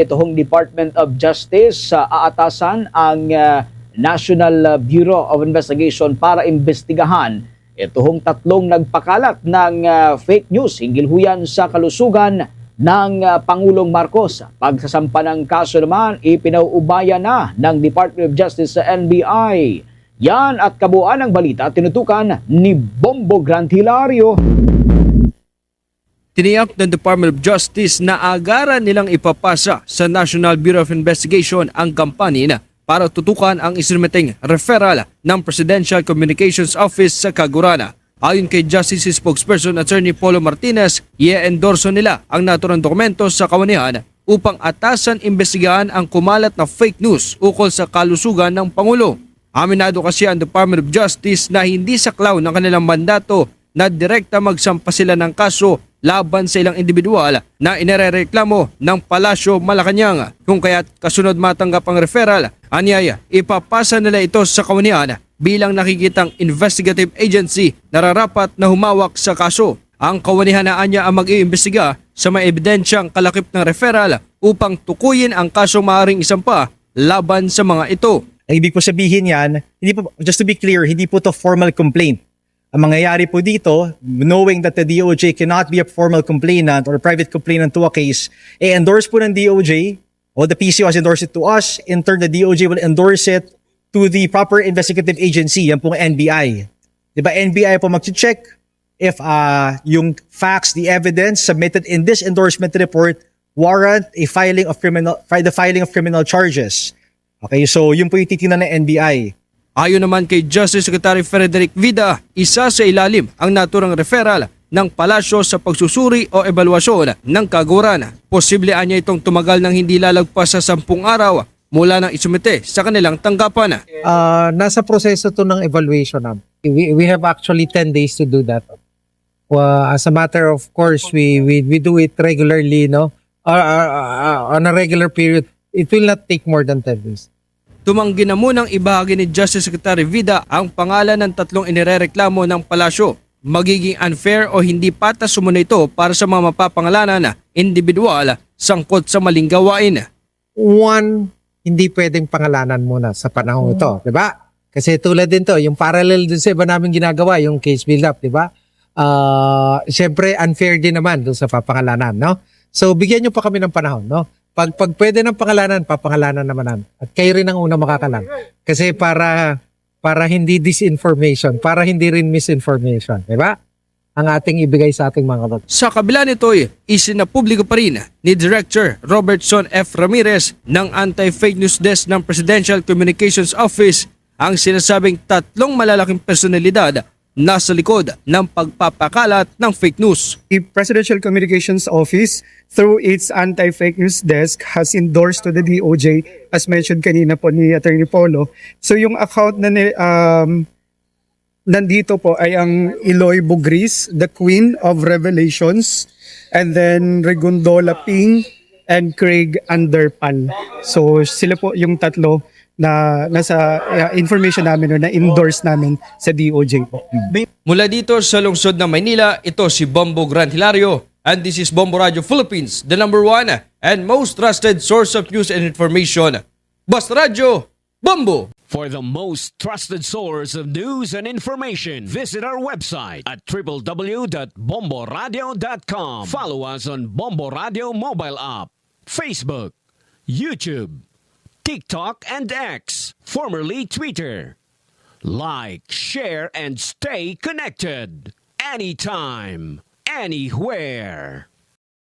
Itong Department of Justice aatasan ang National Bureau of Investigation para imbestigahan itong tatlong nagpakalat ng fake news hinggil huyan sa kalusugan ng Pangulong Marcos. Pagsasampa ng kaso naman, ipinauubaya na ng Department of Justice sa NBI. Yan at kabuuan ng balita tinutukan ni Bombo Grant Hilario. Tiniyak ng Department of Justice na agaran nilang ipapasa sa National Bureau of Investigation ang kampanya para tutukan ang isinummiteng referral ng Presidential Communications Office sa Kagurana. Ayon kay Justice Spokesperson Attorney Polo Martinez, i-endorso nila ang naturang dokumento sa kawanihan upang atasan imbestigahan ang kumalat na fake news ukol sa kalusugan ng Pangulo. Aminado kasi ang Department of Justice na hindi saklaw ng kanilang mandato na direkta magsampa sila ng kaso laban sa ilang individual na inirereklamo ng Palasyo Malacanang. Kung kaya't kasunod matanggap ang referral, anyaya ipapasa nila ito sa kawanihan bilang nakikitang investigative agency na rarapat na humawak sa kaso. Ang kawanihan na anya ang mag-iimbestiga sa may ebidensyang kalakip ng referral upang tukuyin ang kasong maaaring isampa laban sa mga ito. Ang ibig po sabihin yan, hindi po, just to be clear, hindi po to formal complaint. Ang mangyayari po dito, knowing that the DOJ cannot be a formal complainant or a private complainant to a case, endorse po ng DOJ, o the PCO has endorsed it to us, in turn the DOJ will endorse it to the proper investigative agency, yan pong NBI. Diba, NBI po mag-check if yung facts, the evidence submitted in this endorsement report warrant the filing of criminal charges. Okay, so yun po yung titingnan ng NBI. Ayon naman kay Justice Secretary Frederick Vida, isa sa ilalim ang naturang referral ng Palasyo sa pagsusuri o ebaluasyon ng kaguran. Posible anya itong tumagal ng hindi lalagpas sa 10 araw mula nang isumite sa kanilang tanggapan. Nasa proseso to ng evaluation. We have actually 10 days to do that. As a matter of course, we do it regularly, no? On a regular period. It will not take more than 10 days. Tumanggi na munang ibahagi ni Justice Secretary Vida ang pangalan ng tatlong inirereklamo ng Palasyo. Magiging unfair o hindi patas sumuna ito para sa mga mapapangalanan na individual sangkot sa maling gawain. One, hindi pwedeng pangalanan muna sa panahon ito, di ba? Kasi tulad din to, yung parallel dun sa iba namin ginagawa, yung case build-up, di ba? Siyempre, unfair din naman dun sa papangalanan, no? So, bigyan nyo pa kami ng panahon, no? Pag pwede ng pangalanan, papangalanan naman. At kayo rin ang unang makakalan. Kasi para hindi disinformation, para hindi rin misinformation, di ba? Ang ating ibigay sa ating mga kapatid. Sa kabila nito, isinapubliko pa rin ni Director Robertson F. Ramirez ng Anti-Fake News Desk ng Presidential Communications Office ang sinasabing tatlong malalaking personalidad nasa likod ng pagpapakalat ng fake news. The Presidential Communications Office, through its Anti-Fake News Desk, has endorsed to the DOJ, as mentioned kanina po ni Attorney Polo. So yung account na nandito po ay ang Eloy Bugris, the Queen of Revelations, and then Regundola Ping and Craig Underpal. So sila po yung tatlo na nasa information namin or na-endorse namin sa DOJ po. Mula dito sa lungsod ng Maynila, ito si Bombo Grant Hilario. And this is Bombo Radio Philippines, the #1 and most trusted source of news and information. Basta Radio, Bombo! For the most trusted source of news and information, visit our website at www.bomboradio.com. Follow us on Bombo Radio mobile app, Facebook, YouTube, TikTok, and X, formerly Twitter. Like, share, and stay connected. Anytime, anywhere.